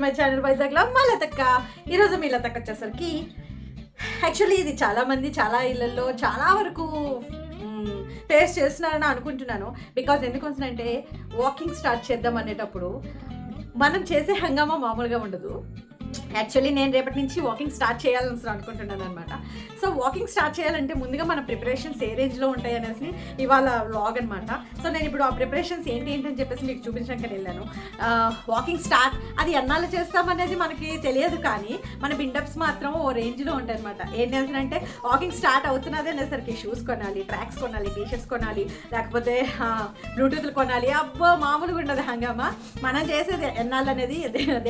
To my channel వైజాగ్లో మా లతక్క. ఈరోజు మీ లతక్క వచ్చేసరికి యాక్చువల్లీ ఇది చాలామంది చాలా ఇళ్ళల్లో చాలా వరకు ఫేస్ చేస్తున్నారని అనుకుంటున్నాను. బికాజ్ ఎందుకోసమంటే వాకింగ్ స్టార్ట్ చేద్దాం అనేటప్పుడు మనం చేసే హంగామా మామూలుగా ఉండదు. యాక్చువల్లీ నేను రేపటి నుంచి వాకింగ్ స్టార్ట్ చేయాలని అనుకుంటున్నాను అనమాట. సో వాకింగ్ స్టార్ట్ చేయాలంటే ముందుగా మన ప్రిపరేషన్స్ ఏ రేంజ్లో ఉంటాయి అనేసి ఇవాళ వ్లాగ్ అనమాట. సో నేను ఇప్పుడు ఆ ప్రిపరేషన్స్ ఏంటి అని చెప్పేసి మీకు చూపించడానికి వెళ్ళాను. వాకింగ్ స్టార్ట్ అది ఎన్నాళ్ళు చేస్తామనేది మనకి తెలియదు, కానీ మన బిల్డప్స్ మాత్రం ఓ రేంజ్లో ఉంటాయి అనమాట. ఏం చేస్తానంటే వాకింగ్ స్టార్ట్ అవుతున్నది అనేసరికి షూస్ కొనాలి, ట్రాక్స్ కొనాలి, టీషర్ట్స్ కొనాలి, లేకపోతే బ్లూటూత్లు కొనాలి. అబ్బో మామూలుగా ఉండదు హంగామా. మనం చేసేది ఎన్నాళ్ళు అనేది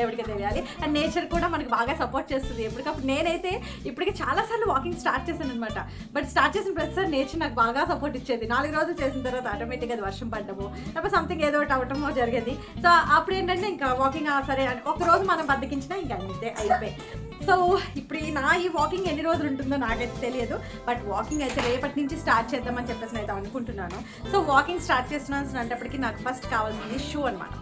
దేవుడికి తెలియాలి. అండ్ నేచర్ కూడా మనకి బాగా సపోర్ట్ చేస్తుంది ఎప్పటికప్పుడు. నేనైతే ఇప్పటికీ చాలాసార్లు వాకింగ్ స్టార్ట్ చేశాను అనమాట. బట్ స్టార్ట్ చేసిన ప్రతిసారి నేచర్ నాకు బాగా సపోర్ట్ ఇచ్చేది. 4 రోజులు చేసిన తర్వాత ఆటోమేటిక్గా అది వర్షం పడ్డము లేకపోతే సంథింగ్ ఏదో ఒకటి అవ్వటమో జరిగేది. సో అప్పుడు ఏంటంటే ఇంకా వాకింగ్ సరే అని ఒకరోజు మనం బద్దకించినా ఇంకా అంతే అయిపోయి. సో ఇప్పుడు ఈ వాకింగ్ ఎన్ని రోజులు ఉంటుందో నాకైతే తెలియదు. బట్ వాకింగ్ అయితే రేపటి నుంచి స్టార్ట్ చేద్దామని చెప్పేసి అయితే అనుకుంటున్నాను. సో వాకింగ్ స్టార్ట్ చేస్తున్నాను అంటప్పటికీ నాకు ఫస్ట్ కావాల్సింది షూ అనమాట.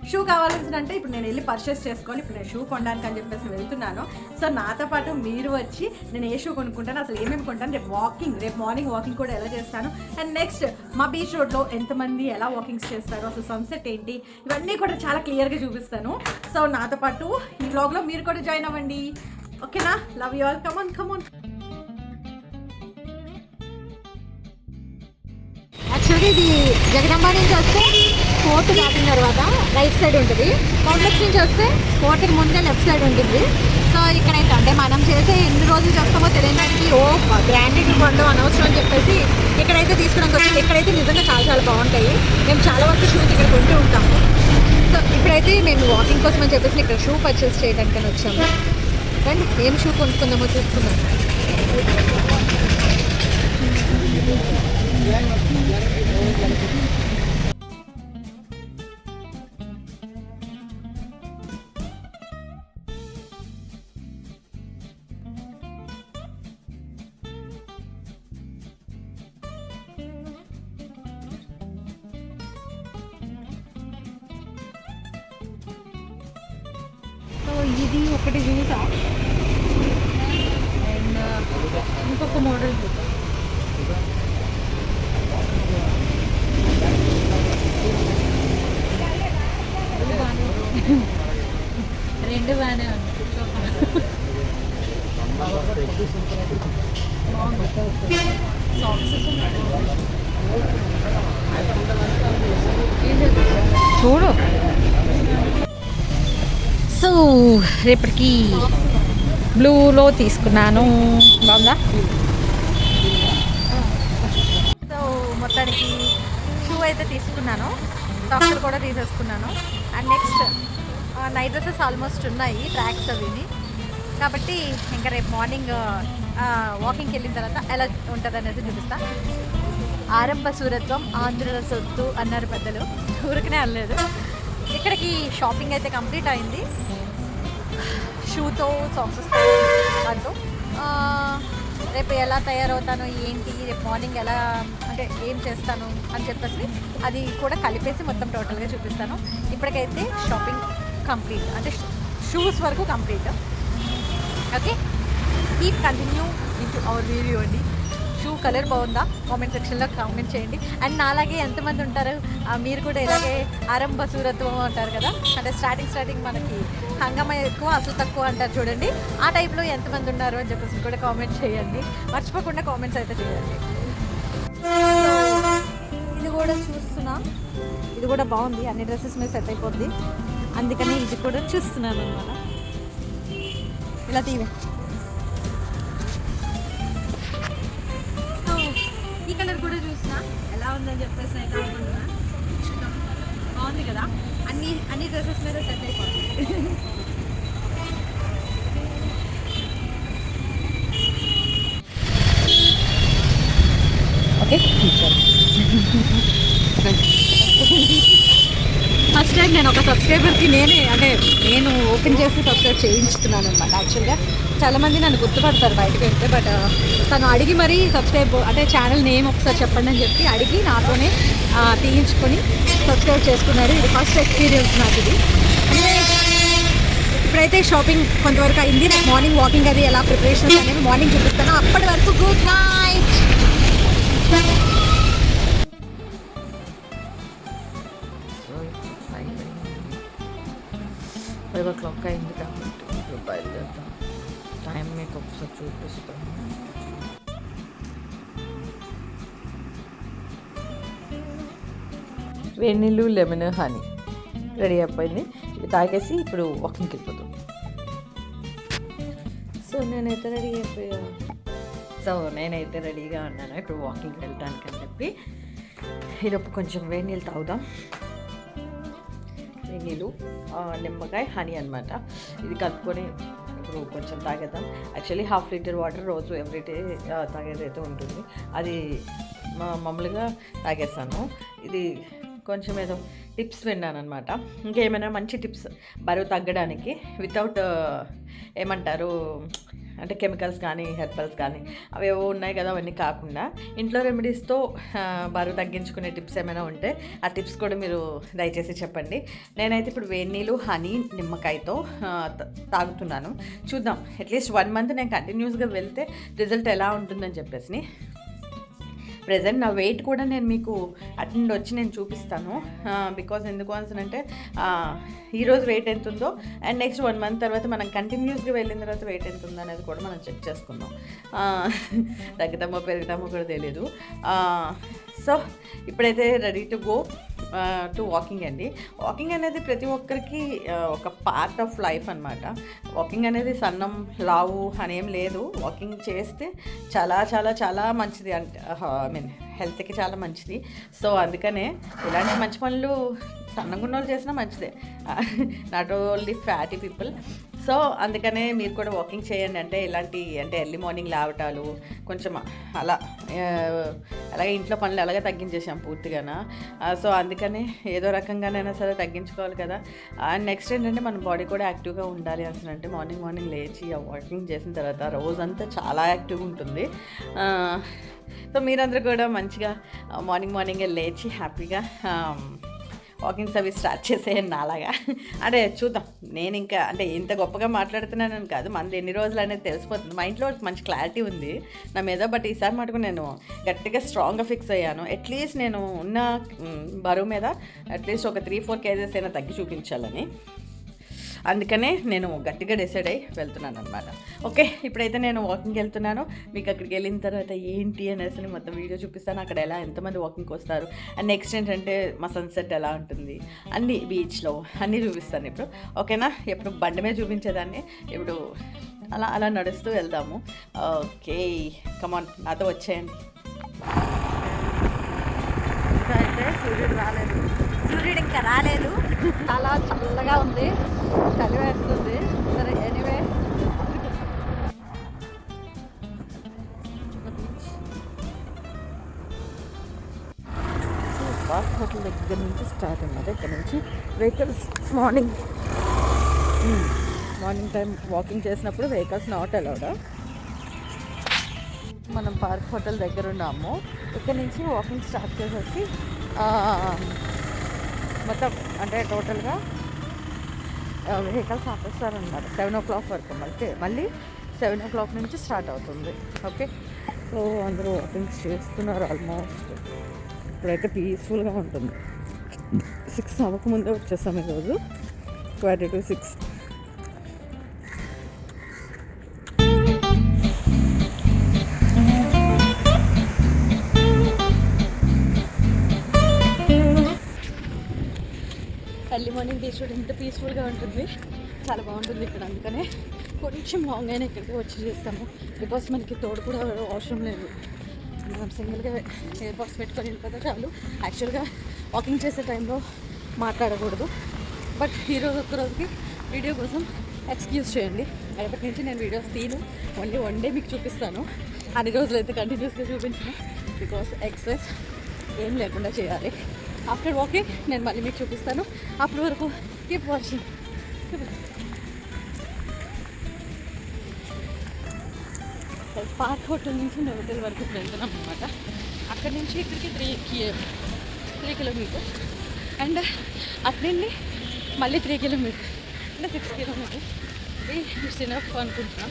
షూ కావాల్సిందంటే ఇప్పుడు నేను వెళ్ళి పర్చేస్ చేసుకొని ఇప్పుడు నేను షూ కొనడానికి అని చెప్పేసి వెళ్తున్నాను. సో నాతో పాటు మీరు వచ్చి నేను ఏ షూ కొనుక్కుంటాను, అసలు ఏమేమి కొంటాను, రేపు మార్నింగ్ వాకింగ్ కూడా ఎలా చేస్తాను, అండ్ నెక్స్ట్ మా బీచ్ రోడ్లో ఎంతమంది ఎలా వాకింగ్స్ చేస్తారో, అసలు సన్సెట్ ఏంటి, ఇవన్నీ కూడా చాలా క్లియర్గా చూపిస్తాను. సో నాతో పాటు ఈ వ్లాగ్లో మీరు కూడా జాయిన్ అవ్వండి. ఓకేనా? Love you all. Come on come on. యాక్చువల్గా ఇది జగదంబ నుంచి వస్తే కోర్టు దాటిన తర్వాత రైట్ సైడ్ ఉంటుంది. కాంప్లెక్స్ నుంచి వస్తే కోర్టుకి ముందే లెఫ్ట్ సైడ్ ఉంటుంది. సో ఇక్కడైతే అంటే మనం చేసే ఎన్ని రోజులు చేస్తామో తెలియడానికి బ్రాండెడ్ కొనడం అనవసరం అని చెప్పేసి ఇక్కడైతే తీసుకోవడానికి వచ్చింది. ఇక్కడైతే నిజంగా చాలా చాలా బాగుంటాయి. మేము చాలా వరకు షూస్ ఇక్కడ కొంటూ ఉంటాము. సో ఇప్పుడైతే మేము వాకింగ్ కోసం అని చెప్పేసి ఇక్కడ షూ పర్చేస్ చేయడానికని వచ్చాము. అండ్ ఏం షూ కొనుక్కుందామో చూసుకుందాం. ఇది ఒకటి చూసా అండ్ ఇంకొక మోడల్ చూసా. రెండు బాగానే ఉంది. చూడు. సో రేపటికి బ్లూలో తీసుకున్నాను. బాగుందా? సో మొత్తానికి షూ అయితే తీసుకున్నాను, సాక్స్లు కూడా తీసేసుకున్నాను. And next night dresses almost ఉన్నాయి, ట్రాక్స్ అవిని. కాబట్టి ఇంకా రేపు మార్నింగ్ వాకింగ్కి వెళ్ళిన తర్వాత ఎలా ఉంటుంది అనేది చూపిస్తా. ఆరంభ సూరత్వం ఆంధ్రుల సొత్తు అన్నారు పెద్దలు, ఊరికనే అనలేదు. ఇక్కడికి షాపింగ్ అయితే కంప్లీట్ అయింది. షూతో, సాక్సెస్తో, దాంతో రేపు ఎలా తయారవుతాను ఏంటి, రేపు మార్నింగ్ ఎలా అంటే ఏం చేస్తాను అని చెప్పేసి అది కూడా కలిపేసి మొత్తం టోటల్గా చూపిస్తాను. ఇప్పటికైతే షాపింగ్ కంప్లీట్, అంటే షూస్ వరకు complete. Okay, keep continue into hour video అండి. షూ కలర్ బాగుందా కామెంట్ సెక్షన్లో కామెంట్ చేయండి. అండ్ నాలాగే ఎంతమంది ఉంటారు, మీరు కూడా ఇలాగే ఆరంభ సూరత్వం అంటారు కదా, అంటే స్టార్టింగ్ మనకి హంగమ ఎక్కువ అసలు తక్కువ అంటారు చూడండి, ఆ టైప్లో ఎంతమంది ఉన్నారు అని చెప్పేసి కూడా కామెంట్ చేయండి. మర్చిపోకుండా కామెంట్స్ అయితే చేయండి. ఇది కూడా చూస్తున్నా, ఇది కూడా బాగుంది, అన్ని డ్రెస్సెస్ మీద సెట్ అయిపోద్ది, అందుకని ఇది కూడా చూస్తున్నాను అనమాట. ఇలా తీవే. ఈ కలర్ కూడా చూసినా ఎలా ఉందని చెప్పేసి అయితే అనుకుంటున్నా. బాగుంది కదా, అన్ని డ్రెస్సెస్ మీద సెట్ అయిపోతుంది. ఓకే, ఫస్ట్ టైం నేను ఒక సబ్స్క్రైబర్కి నేను ఓపెన్ చేసి సబ్స్క్రైబ్ చేయించుతున్నాను అనమాట. యాక్చువల్గా చాలామంది నన్ను గుర్తుపడతారు బయటకు వెళ్తే, బట్ తను అడిగి మరీ సబ్స్క్రైబ్ అంటే ఛానల్ నేమ్ ఒకసారి చెప్పండి అని చెప్పి అడిగి నాతోనే తీయించుకొని సబ్స్క్రైబ్ చేసుకున్నారు. ఇది ఫస్ట్ ఎక్స్పీరియన్స్ నాకు. ఇది ఇప్పుడైతే షాపింగ్ కొంతవరకు అయింది. నాకు మార్నింగ్ వాకింగ్ అది ఎలా ప్రిపరేషన్స్ అనేవి మార్నింగ్ చూపిస్తాను. అప్పటి వరకు గుడ్ నైట్. 5 o'clock అయింది కాబట్టి ఇప్పుడు బయలుదేరుతాం. టైం మీకు ఒకసారి చూపిస్తాను. వేడి నీళ్ళు, లెమన్, హనీ రెడీ అయిపోయింది. ఇవి తాగేసి ఇప్పుడు వాకింగ్కి వెళ్ళిపోతాం. సో నేనైతే రెడీగా ఉన్నాను ఇప్పుడు వాకింగ్కి వెళ్ళడానికి అని చెప్పి. ఈలోపు కొంచెం వేడి నీళ్ళు తాగుదాం. వేడి నీళ్ళు, నిమ్మకాయ, హనీ అనమాట. ఇది కలుపుకొని ఇప్పుడు కొంచెం తాగేద్దాం. యాక్చువల్లీ 1/2 లీటర్ వాటర్ రోజు ఎవ్రీడే తాగేదైతే ఉంటుంది. అది మామూలుగా తాగేస్తాను. ఇది కొంచెం ఏదో టిప్స్ విన్నాను అనమాట. ఇంకేమైనా మంచి టిప్స్ బరువు తగ్గడానికి వితౌట్ ఏమంటారు అంటే కెమికల్స్ కానీ హెర్బల్స్ కానీ అవేవో ఉన్నాయి కదా, అవన్నీ కాకుండా ఇంట్లో రెమెడీస్తో బరువు తగ్గించుకునే టిప్స్ ఏమైనా ఉంటే ఆ టిప్స్ కూడా మీరు దయచేసి చెప్పండి. నేనైతే ఇప్పుడు వేడి నీళ్ళు, హనీ, నిమ్మకాయతో తాగుతున్నాను. చూద్దాం, అట్లీస్ట్ 1 month నేను కంటిన్యూస్గా వెళ్తే రిజల్ట్ ఎలా ఉంటుందని చెప్పేసి. ప్రజెంట్ నా వెయిట్ కూడా నేను మీకు అటెండ్ వచ్చి నేను చూపిస్తాను. బికాజ్ ఎందుకు అంటే ఈరోజు వెయిట్ ఎంత ఉందో అండ్ నెక్స్ట్ 1 month తర్వాత మనం కంటిన్యూస్గా వెళ్ళిన తర్వాత వెయిట్ ఎంత ఉందో అనేది కూడా మనం చెక్ చేసుకుందాం. తగ్గుతామో పెరుగుతామో కూడా తెలీదు. సో ఇప్పుడైతే ready to go to walking అండి. వాకింగ్ అనేది ప్రతి ఒక్కరికి ఒక పార్ట్ ఆఫ్ లైఫ్ అనమాట. వాకింగ్ అనేది సన్నం లావు అనేం లేదు. వాకింగ్ చేస్తే చాలా చాలా చాలా మంచిది, అంటే హెల్త్కి చాలా మంచిది. సో అందుకనే ఇలాంటి మంచి పనులు సన్నంగా ఉన్న వాళ్ళు చేసినా మంచిదే, not only fatty people. So అందుకనే మీరు కూడా వాకింగ్ చేయండి. అంటే ఇలాంటి ఎర్లీ మార్నింగ్ లేవటాలు కొంచెం అలాగే ఇంట్లో పనులు అలాగే తగ్గించేసాం పూర్తిగాన. సో అందుకనే ఏదో రకంగానైనా సరే తగ్గించుకోవాలి కదా. అండ్ నెక్స్ట్ ఏంటంటే మన బాడీ కూడా యాక్టివ్గా ఉండాలి అంటే మార్నింగ్ లేచి వాకింగ్ చేసిన తర్వాత రోజంతా చాలా యాక్టివ్గా ఉంటుంది. సో మీరందరూ కూడా మంచిగా మార్నింగే లేచి హ్యాపీగా వాకింగ్స్ అవి స్టార్ట్ చేసేయండి నాలాగా. అంటే చూద్దాం, నేను ఇంకా ఇంత గొప్పగా మాట్లాడుతున్నానని కాదు, మనది ఎన్ని రోజులు అనేది తెలిసిపోతుంది. మా ఇంట్లో మంచి క్లారిటీ ఉంది నా మీద. బట్ ఈసారి మటుకు నేను గట్టిగా స్ట్రాంగ్గా ఫిక్స్ అయ్యాను. అట్లీస్ట్ నేను ఉన్న బరువు మీద అట్లీస్ట్ ఒక 3-4 kgs అయినా తగ్గి చూపించాలని. అందుకనే నేను గట్టిగా డిసైడ్ అయ్యి వెళ్తున్నాను అనమాట. ఓకే, ఇప్పుడైతే నేను వాకింగ్కి వెళ్తున్నాను. మీకు అక్కడికి వెళ్ళిన తర్వాత ఏంటి అనేసి మొత్తం వీడియో చూపిస్తాను. అక్కడ ఎంతమంది వాకింగ్కి వస్తారు అండ్ నెక్స్ట్ ఏంటంటే మా సన్సెట్ ఎలా ఉంటుంది అన్నీ బీచ్లో అన్నీ చూపిస్తాను ఇప్పుడు. ఓకేనా, ఎప్పుడు బండి మీద చూపించేదాన్ని, ఇప్పుడు అలా నడుస్తూ వెళ్దాము. ఓకే, కమాన్, నాతో వచ్చేయండి. సూర్యుడు ఇంకా రాలేదు. చాలా చల్లగా ఉంది, చలి వేస్తుంది. సరే, ఎనీవే పార్క్ హోటల్ దగ్గర నుంచి స్టార్ట్ అన్నమాట. ఇక్కడ నుంచి వెహికల్స్ మార్నింగ్ టైం వాకింగ్ చేసినప్పుడు వెహికల్స్ నాట్ అలౌడ్. మనం పార్క్ హోటల్ దగ్గర ఉన్నాము. ఇక్కడ నుంచి వాకింగ్ స్టార్ట్ చేసేసి మొత్తం టోటల్గా వెహికల్స్ ఆపేస్తారనమాట 7 o'clock వరకు. మళ్ళీ 7 o'clock నుంచి స్టార్ట్ అవుతుంది. ఓకే, సో అందరూ వాకింగ్ చేస్తున్నారు ఆల్మోస్ట్. ఇప్పుడైతే పీస్ఫుల్గా ఉంటుంది. 6 అవ్వకముందే వచ్చేస్తాం ఈరోజు, 20 to 6. Early morning beach road ఎంత పీస్ఫుల్గా ఉంటుంది, చాలా బాగుంటుంది ఇక్కడ. అందుకనే కొంచెం లాంగ్ అయినా ఇక్కడికి వచ్చి చేస్తాము. బికాస్ మనకి తోడు కూడా అవసరం లేదు, మనం సింగిల్గా ఎయిర్ బాక్స్ పెట్టుకొని వెళ్ళిపోతే చాలు. యాక్చువల్గా వాకింగ్ చేసే టైంలో మాట్లాడకూడదు, బట్ ఈరోజు ఒక్కరోజుకి వీడియో కోసం ఎక్స్క్యూజ్ చేయండి. రేపటి నుంచి నేను వీడియోస్ తీను, ఓన్లీ 1 day మీకు చూపిస్తాను. అన్ని రోజులు అయితే కంటిన్యూస్గా చూపించను, బికాస్ ఎక్సర్సైజ్ ఏం లేకుండా చేయాలి. ఆఫ్టర్ వాకింగ్ నేను మళ్ళీ మీకు చూపిస్తాను. అప్పటి వరకు కీప్ వాచింగ్. పార్క్ హోటల్ నుంచి నోటల్ వరకు వెళ్తున్నాం అనమాట. అక్కడి నుంచి ఇక్కడికి 3 kilometers అండ్ అట్నుండి మళ్ళీ 3 kilometers, అంటే 6 kilometers. మేబీ ఇట్స్ ఇనఫ్ అనుకుంటున్నా.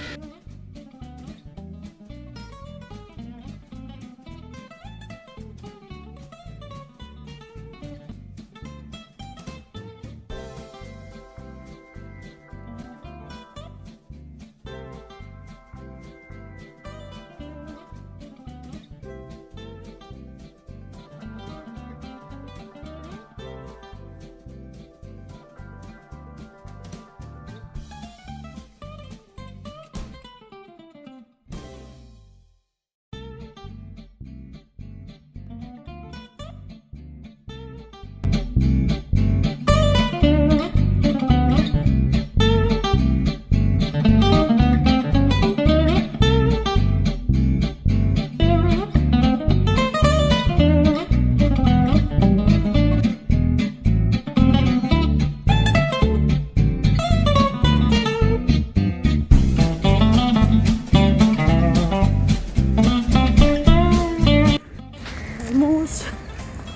ఆల్మోస్ట్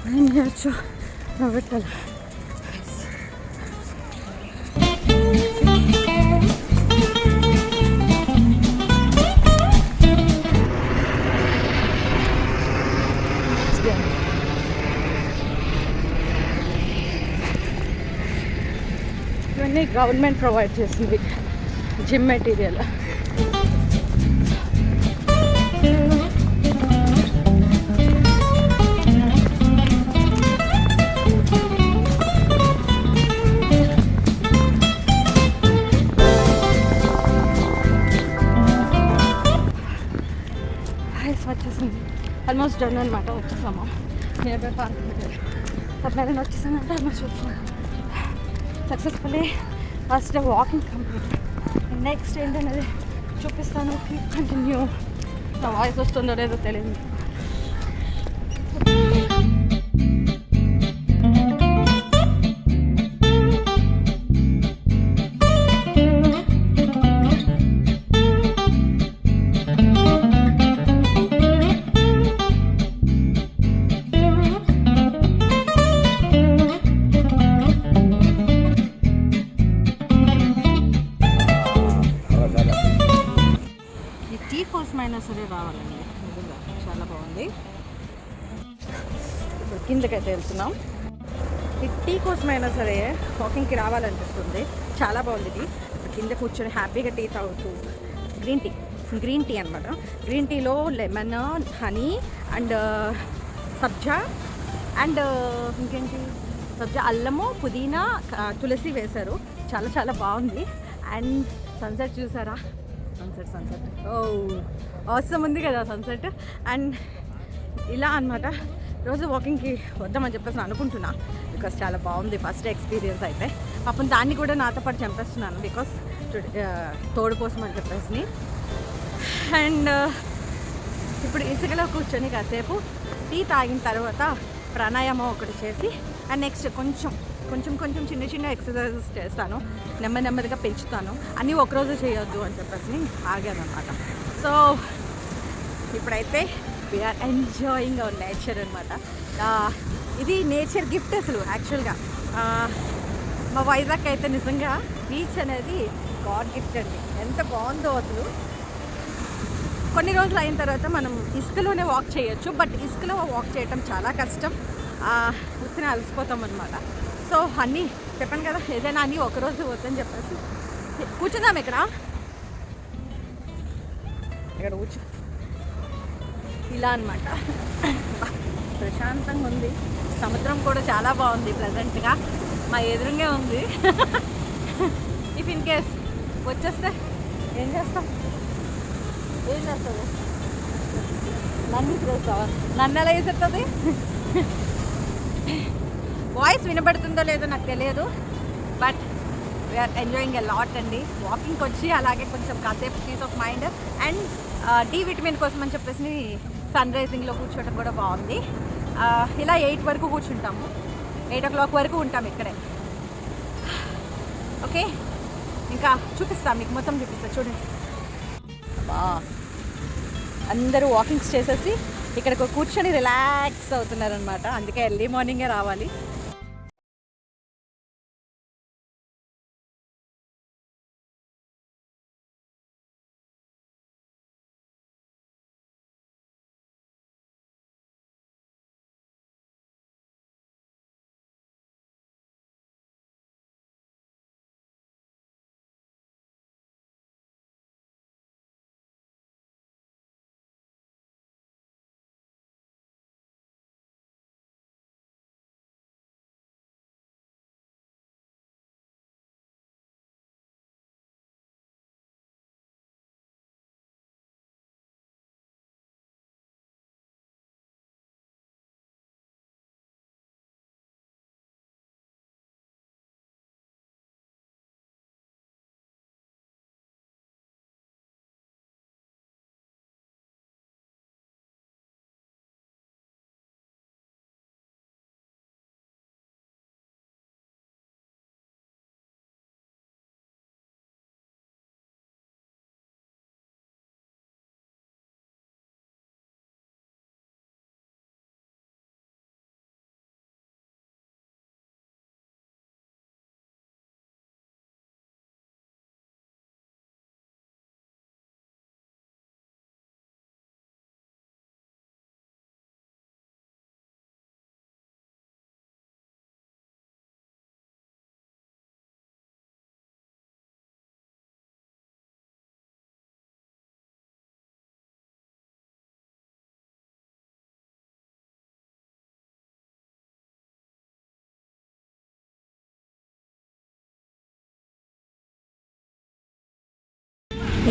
9 years పెట్టాలి. ఇవన్నీ గవర్నమెంట్ ప్రొవైడ్ చేసింది జిమ్ మెటీరియల్. వచ్చేసింది, ఆల్మోస్ట్ డన్ అనమాట. వచ్చేసాము నియర్ బై పార్క్ సబ్మెరీన్ వచ్చేసానంటే ఆల్మోస్ట్ వచ్చాము successfully. First walking complete. Next ఏంటనేది చూపిస్తాను. కంటిన్యూ. నా వాయిస్ వస్తుందో లేదో తెలియదు. కోసమైనా సరే రావాలండి, నిజంగా చాలా బాగుంది. ఇప్పుడు కిందకైతే వెళ్తున్నాం. ఈ టీ కోసమైనా సరే వాకింగ్కి రావాలనిపిస్తుంది. చాలా బాగుంది టీ. కింద కూర్చొని హ్యాపీగా టీ తాగుతూ గ్రీన్ టీ అనమాట. గ్రీన్ టీలో lemon, honey and sabja and ఇంకేంటి సబ్జా, అల్లము, పుదీనా, తులసి వేశారు. చాలా చాలా బాగుంది. అండ్ సన్సెట్ చూసారా? సన్సెట్ అవసరం ఉంది కదా సన్సెట్. అండ్ ఇలా అనమాట. రోజు వాకింగ్కి వద్దామని చెప్పేసి అనుకుంటున్నా, బికాస్ చాలా బాగుంది ఫస్ట్ ఎక్స్పీరియన్స్ అయితే. పాపం దాన్ని కూడా నాతో పాటు చంపేస్తున్నాను, బికాస్ తోడు కోసం అని చెప్పేసి. అండ్ ఇప్పుడు ఇసుకలో కూర్చొని కాసేపు టీ తాగిన తర్వాత ప్రాణాయామం ఒకటి చేసి అండ్ నెక్స్ట్ కొంచెం చిన్న ఎక్సర్సైజెస్ చేస్తాను. నెమ్మదిగా పెంచుతాను. అన్నీ ఒకరోజు చేయొద్దు అని చెప్పేసి ఆగాను అనమాట. సో ఇప్పుడైతే వీఆర్ ఎంజాయింగ్ అవర్ నేచర్ అనమాట. ఇది నేచర్ గిఫ్ట్ అసలు యాక్చువల్గా. మా వైజాగ్ అయితే నిజంగా బీచ్ అనేది గాడ్ గిఫ్ట్ అండి. ఎంత బాగుందో అసలు. కొన్ని రోజులు అయిన తర్వాత మనం ఇసుకలోనే వాక్ చేయొచ్చు, బట్ ఇసుకలో వాక్ చేయటం చాలా కష్టం. ఉత్తిన అలసిపోతాం అనమాట. సో అన్నీ చెప్పాను కదా, ఏదైనా అన్నీ ఒకరోజు వద్దని చెప్పేసి కూర్చుందాం. ఇక్కడ కూర్చో ఇలా అనమాట. ప్రశాంతంగా ఉంది. సముద్రం కూడా చాలా బాగుంది, ప్లెజెంట్గా మా ఎదురుగా ఉంది. ఇఫ్ ఇన్ కేస్ వచ్చేస్తే ఏం చేస్తుంది? నన్ను చేస్తావా? నన్ను ఎలా వేసేస్తుంది? వాయిస్ వినబడుతుందో లేదో నాకు తెలియదు, but we're enjoying a lot అండి. వాకింగ్కి వచ్చి అలాగే కొంచెం కాసేపు peace of mind and D vitamin కోసం అని చెప్పేసి సన్ రైజింగ్లో కూర్చోవడం కూడా బాగుంది. ఇలా 8 వరకు కూర్చుంటాము, 8 o'clock వరకు ఉంటాం ఇక్కడే. ఓకే, ఇంకా చూపిస్తాం మీకు, మొత్తం చూపిస్తా చూడండి. అందరూ వాకింగ్స్ చేసేసి ఇక్కడ కూర్చొని రిలాక్స్ అవుతున్నారనమాట. అందుకే ఎర్లీ మార్నింగే రావాలి.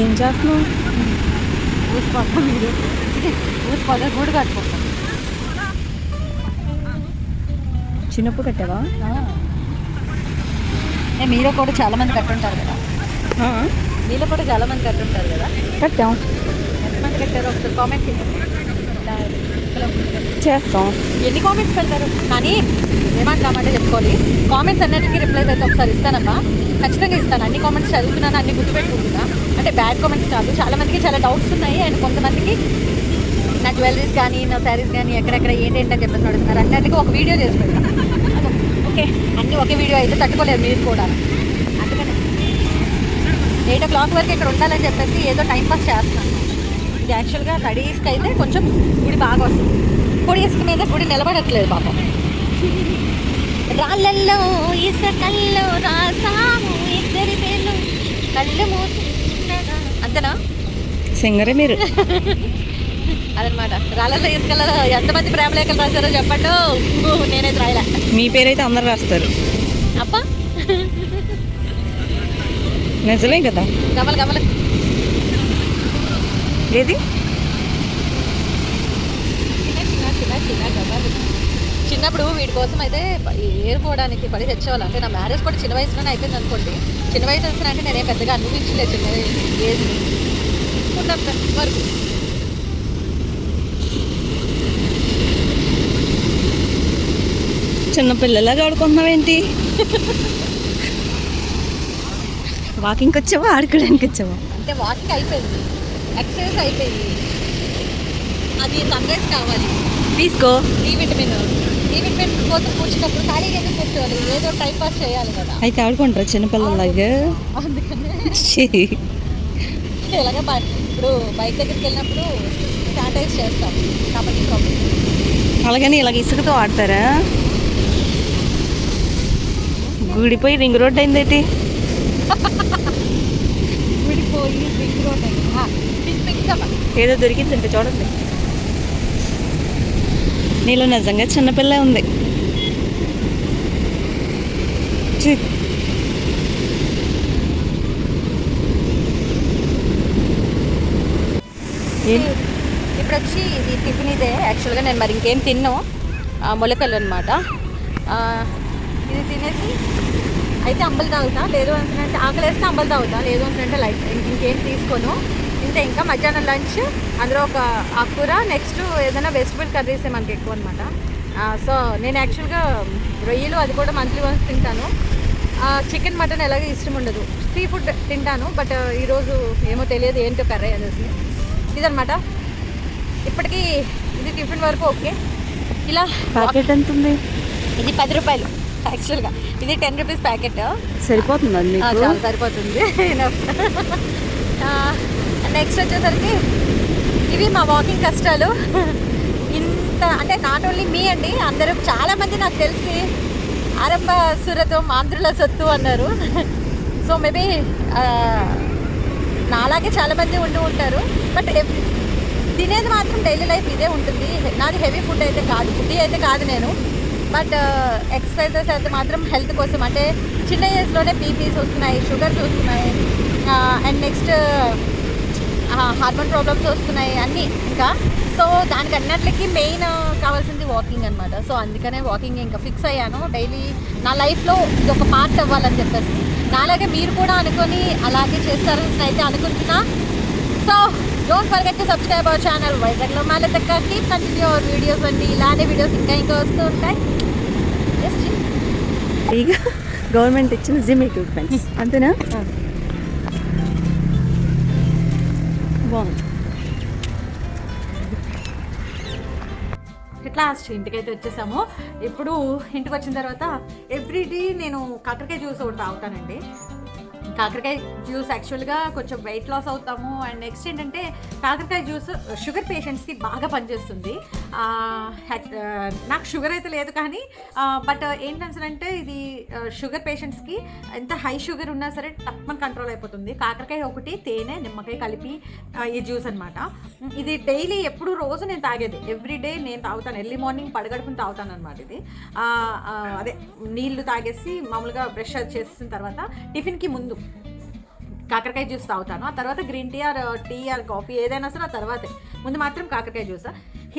ఏం చేస్తున్నావు? ఊసిపోతాం మీరు ఊసిపోతే గూడు కట్టుకుంటాం. చిన్నప్పుడు కట్టావా? మీలో కూడా చాలా మంది కట్టుంటారు కదా, మీలో కూడా చాలా మంది కట్టుంటారు కదా. కట్టాం. ఎంతమంది కట్టారు ఒకసారి కామెంట్ చేస్తాం. ఎన్ని కామెంట్స్ పెడతారు? కానీ ఏమంటామంటే చెప్పుకోవాలి, కామెంట్స్ అన్నిటికీ రిప్లైస్ అయితే ఒకసారి ఇస్తానమ్మా, ఖచ్చితంగా ఇస్తాను. అన్ని కామెంట్స్ చదువుతున్నాను, అన్ని గుర్తుపెట్టుకుంటున్నా. అంటే బ్యాడ్ కామెంట్స్ కాదు, చాలా మందికి చాలా డౌట్స్ ఉన్నాయి. అండ్ కొంతమందికి నా జ్యువెలరీస్ కానీ నా శారీస్ కానీ ఎక్కడెక్కడ ఏంటంటని చెప్పేసి అడుగుతున్నారు. అన్నిటికీ ఒక వీడియో చేసి పెడతాను. ఓకే, అన్నీ ఒకే వీడియో అయితే తట్టుకోలేదు మీరు కూడా. అందుకని 8 o'clock వరకు ఇక్కడ ఉండాలని చెప్పేసి ఏదో టైంపాస్ చేస్తాను. ఇది యాక్చువల్గా తడి ఇసుక అయితే కొంచెం గుడి బాగా వస్తుంది. పొడి ఇసుక మీద గుడి నిలబడట్లేదు పాపం. రాళ్ళల్లో ఇసుకల్లో రాసాము ఇద్దరి పేర్లు కళ్ళు మూసుకున్నగా. అంతేనా? సింగరే మీరు. అదనమాట. రాళ్ళల్లో ఇసుకల్లో ఎంతమంది ప్రేమలేఖలు రాశారో చెప్పండు. నేనైతే రాయలే. మీ పేరైతే అందరు రాస్తారు. అబ్బా నిజమే కదా. గమల గమల ఏది? చిన్నప్పుడు వీటి కోసం అయితే ఏరుకోవడానికి పడి తెచ్చేవాళ్ళు. అంటే నా మ్యారేజ్ కూడా చిన్న వయసులోనే అయిపోయింది అనుకోండి. చిన్న వయసు వచ్చిన అంటే నేనేం పెద్దగా అనుభవించలేదు చిన్న ఏజ్ ఉన్నంత వరకు. చిన్నపిల్లలాగా ఆడుకుంటున్నావేంటి? వాకింగ్కి వచ్చావా, ఆడుకోవడానికి వచ్చావా? అంటే వాకింగ్ అయిపోయింది, ఎక్సర్సైజ్ అయిపోయింది. అది సన్ రైజ్ కావాలి, తీసుకో. డి విటమిన్ కోసం కూర్చున్నప్పుడు ఖాళీగా ఎందుకు కూర్చోవాలి, ఏదో టైం పాస్ చేయాలి కదా. అయితే ఆడుకుంటారా చిన్నపిల్లలాగా? అందుకనే ఎలాగ ఇప్పుడు బైక్ దగ్గరికి వెళ్ళినప్పుడు శానిటైజ్ చేస్తాం కాబట్టి అలాగని ఇలాగ ఇసుకతో ఆడతారా? గుడిపోయి రింగ్ రోడ్ అయిందేంటి? విడిపోయి రింగ్ రోడ్ ఏదో దొరికిందంటే చూడండి. నీలో నిజంగా చిన్నపిల్ల ఉంది. ఇప్పుడు వచ్చి ఇది టిఫిన్ ఇదే. యాక్చువల్గా నేను మరి ఇంకేం తిన్నాను, మొలకలు అనమాట. ఇది తినేసి అయితే అంబలు తాగుతా, లేదు అంటే ఆకలి వేస్తే అంబలు తాగుతా, లేదు అంటే లైట్ ఇంకేం తీసుకోను. ఇంతే. ఇంకా మధ్యాహ్నం లంచ్ అందులో ఒక ఆకుకూర, నెక్స్ట్ ఏదైనా వెజిటబుల్ కర్రీసే మనకి ఎక్కువ అనమాట. సో నేను యాక్చువల్గా రొయ్యలు అది కూడా మంత్లీ వన్స్ తింటాను. చికెన్ మటన్ ఎలాగో ఇష్టం ఉండదు. సీ ఫుడ్ తింటాను, బట్ ఈరోజు ఏమో తెలియదు ఏంటో కర్రీ అనేసి. ఇదనమాట. ఇప్పటికీ ఇది టిఫిన్ వరకు ఓకే. ఇలా ప్యాకెట్ ఎంత ఉంది? ఇది 10 రూపాయలు యాక్చువల్గా. ఇది 10 రూపీస్ ప్యాకెట్. సరిపోతుంది, చాలా సరిపోతుంది. నెక్స్ట్ వచ్చేసరికి ఇవి మా వాకింగ్ కష్టాలు. ఇంత అంటే నాట్ ఓన్లీ మీ అండి, అందరూ చాలామంది నాకు తెలిసి ఆరంభ సురతం ఆంధ్రుల సొత్తు అన్నారు. సో మేబీ నాలాగే చాలామంది ఉంటూ ఉంటారు. బట్ తినేది మాత్రం డైలీ లైఫ్ ఇదే ఉంటుంది. నాది హెవీ ఫుడ్ అయితే కాదు, ఫుడ్ అయితే కాదు నేను. బట్ ఎక్సర్సైజెస్ అయితే మాత్రం హెల్త్ కోసం. అంటే చిన్న ఏజ్లోనే బీపీస్ వస్తున్నాయి, షుగర్స్ వస్తున్నాయి, అండ్ నెక్స్ట్ హార్మోన్ ప్రాబ్లమ్స్ వస్తున్నాయి అన్నీ. ఇంకా సో దానికి అన్నిటికీ మెయిన్ కావాల్సింది వాకింగ్ అనమాట. సో అందుకనే వాకింగ్ ఇంకా ఫిక్స్ అయ్యాను. డైలీ నా లైఫ్లో ఇది ఒక పార్ట్ అవ్వాలని చెప్పేసి. నాలాగే మీరు కూడా అనుకొని అలాగే చేస్తారని అయితే అనుకుంటున్నా. So don't forget to subscribe our channel వైజాగ్లో మాలతక్క. కీప్ కంటిన్యూ అవర్ వీడియోస్ అండి. ఇలానే వీడియోస్ ఇంకా వస్తూ ఉంటాయి. ఇక గవర్నమెంట్ ఇచ్చిన జిమ్ ఎక్విప్మెంట్స్ అంతేనా? బాగుంది. లాస్ట్ ఇంటికైతే వచ్చేసాము. ఇప్పుడు ఇంటికి వచ్చిన తర్వాత ఎవ్రీడే నేను కాకరకాయ జ్యూస్ ఒకటి తాగుతానండి. కాకరకాయ జ్యూస్ యాక్చువల్గా కొంచెం వెయిట్ లాస్ అవుతాము. అండ్ నెక్స్ట్ ఏంటంటే కాకరకాయ జ్యూస్ షుగర్ పేషెంట్స్కి బాగా పనిచేస్తుంది. నాకు షుగర్ అయితే లేదు కానీ బట్ ఏంటంటే ఇది షుగర్ పేషెంట్స్కి ఎంత హై షుగర్ ఉన్నా సరే తప్పని కంట్రోల్ అయిపోతుంది. కాకరకాయ ఒకటి, తేనె, నిమ్మకాయ కలిపి ఈ జ్యూస్ అనమాట. ఇది డైలీ ఎప్పుడు రోజు నేను తాగేది. ఎవ్రీడే నేను తాగుతాను. ఎర్లీ మార్నింగ్ పడగడుపుని తాగుతాను అనమాట. ఇది అదే నీళ్లు తాగేసి మామూలుగా బ్రష్ చేసిన తర్వాత టిఫిన్కి ముందు కాకరకాయ జ్యూస్ తాగుతాను. ఆ తర్వాత గ్రీన్ టీ ఆర్ కాఫీ ఏదైనా సరే ఆ తర్వాతే. ముందు మాత్రం కాకరకాయ జ్యూస్.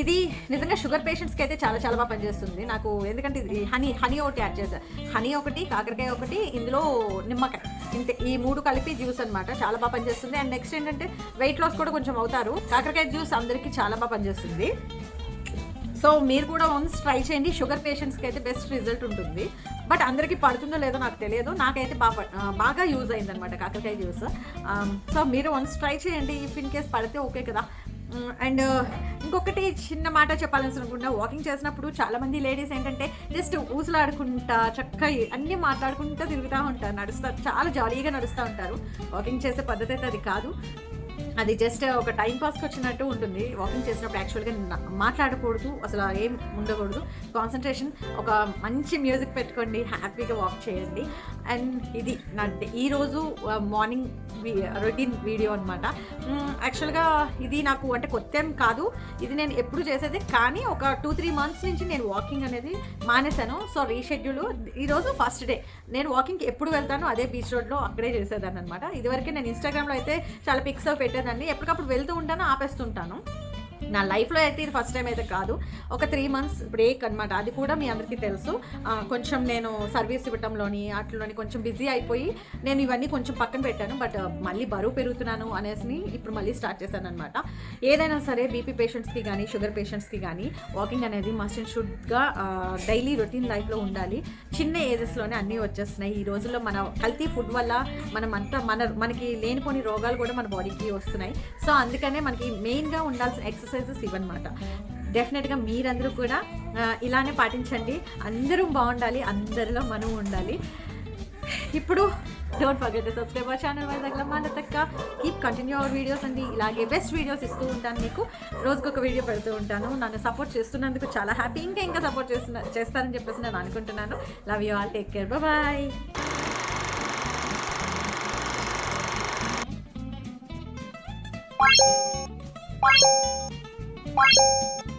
ఇది నిజంగా షుగర్ పేషెంట్స్కి అయితే చాలా చాలా బాగా పనిచేస్తుంది నాకు. ఎందుకంటే ఇది హనీ ఒకటి యాడ్ చేశాను. హనీ ఒకటి, కాకరకాయ ఒకటి, ఇందులో నిమ్మకాయ, ఇంతే. ఈ 3 కలిపి జ్యూస్ అనమాట. చాలా బాగా పనిచేస్తుంది. అండ్ నెక్స్ట్ ఏంటంటే వెయిట్ లాస్ కూడా కొంచెం అవుతారు. కాకరకాయ జ్యూస్ అందరికీ చాలా బాగా పనిచేస్తుంది. సో మీరు కూడా వన్స్ ట్రై చేయండి. షుగర్ పేషెంట్స్కి అయితే బెస్ట్ రిజల్ట్ ఉంటుంది. బట్ అందరికీ పడుతుందో లేదో నాకు తెలియదు. నాకైతే బాగా యూజ్ అయిందనమాట కాకరకాయ జ్యూస్. సో మీరు వన్స్ ట్రై చేయండి. ఇఫ్ ఇన్ కేస్ పడితే ఓకే కదా. అండ్ ఇంకొకటి చిన్న మాట చెప్పాలనుకుంటున్నా. వాకింగ్ చేసినప్పుడు చాలామంది లేడీస్ ఏంటంటే జస్ట్ ఊసులాడుకుంటా చక్కగా అన్నీ మాట్లాడుకుంటూ తిరుగుతూ ఉంటారు, నడుస్తారు, చాలా జాలీగా నడుస్తూ ఉంటారు. వాకింగ్ చేసే పద్ధతి అయితే అది కాదు. అది జస్ట్ ఒక టైం పాస్కి వచ్చినట్టు ఉంటుంది. వాకింగ్ చేసినప్పుడు యాక్చువల్గా మాట్లాడకూడదు, అసలు ఏం ఉండకూడదు. కాన్సన్ట్రేషన్, ఒక మంచి మ్యూజిక్ పెట్టుకోండి, హ్యాపీగా వాక్ చేయండి. అండ్ ఇది నా ఈరోజు మార్నింగ్ రొటీన్ వీడియో అనమాట. యాక్చువల్గా ఇది నాకు అంటే కొత్త ఏం కాదు, ఇది నేను ఎప్పుడు చేసేది. కానీ ఒక 2-3 మంత్స్ నుంచి నేను వాకింగ్ అనేది మానేశాను. So reschedule. ఈరోజు ఫస్ట్ డే. నేను వాకింగ్కి ఎప్పుడు వెళ్తానో అదే బీచ్ రోడ్లో అక్కడే చేసేదాన్ని అనమాట. ఇదివరకు నేను ఇన్స్టాగ్రామ్లో అయితే చాలా పిక్స్ పెట్టేదాన్ని. ఎప్పటికప్పుడు వెళ్తూ ఉంటాను, ఆపేస్తుంటాను. నా లైఫ్లో అయితే ఇది ఫస్ట్ టైం అయితే కాదు. ఒక 3 మంత్స్ బ్రేక్ అనమాట. అది కూడా మీ అందరికీ తెలుసు. కొంచెం నేను సర్వీస్ ఇవ్వటంలోని అట్లలోని కొంచెం బిజీ అయిపోయి నేను ఇవన్నీ కొంచెం పక్కన పెట్టాను. బట్ మళ్ళీ బరువు పెరుగుతున్నాను అనేసి ఇప్పుడు మళ్ళీ స్టార్ట్ చేశాను అనమాట. ఏదైనా సరే బీపీ పేషెంట్స్కి కానీ షుగర్ పేషెంట్స్కి కానీ వాకింగ్ అనేది మస్ట్ అండ్ షుడ్గా డైలీ రొటీన్ లైఫ్లో ఉండాలి. చిన్న ఏజెస్లోనే అన్నీ వచ్చేస్తున్నాయి ఈ రోజుల్లో. మన హెల్తీ ఫుడ్ వల్ల మనకి లేనిపోని రోగాలు కూడా మన బాడీకి వస్తున్నాయి. సో అందుకనే మనకి మెయిన్గా ఉండాల్సిన ఎక్సర్సైజెస్ ఇవన్నమాట. డెఫినెట్గా మీరందరూ కూడా ఇలానే పాటించండి. అందరూ బాగుండాలి, అందరిలో మనం ఉండాలి. ఇప్పుడు don't forget to subscribe our channel వైజాగ్లమ్మ లతక్క. కీప్ కంటిన్యూ అవర్ వీడియోస్ అండి. ఇలాగే బెస్ట్ వీడియోస్ ఇస్తూ ఉంటాను మీకు. రోజుకొక వీడియో పెడుతూ ఉంటాను. నన్ను సపోర్ట్ చేస్తున్నందుకు చాలా హ్యాపీ. ఇంకా సపోర్ట్ చేస్తారని చెప్పేసి నేను అనుకుంటున్నాను. Love you all. Take care. Bye. Bye.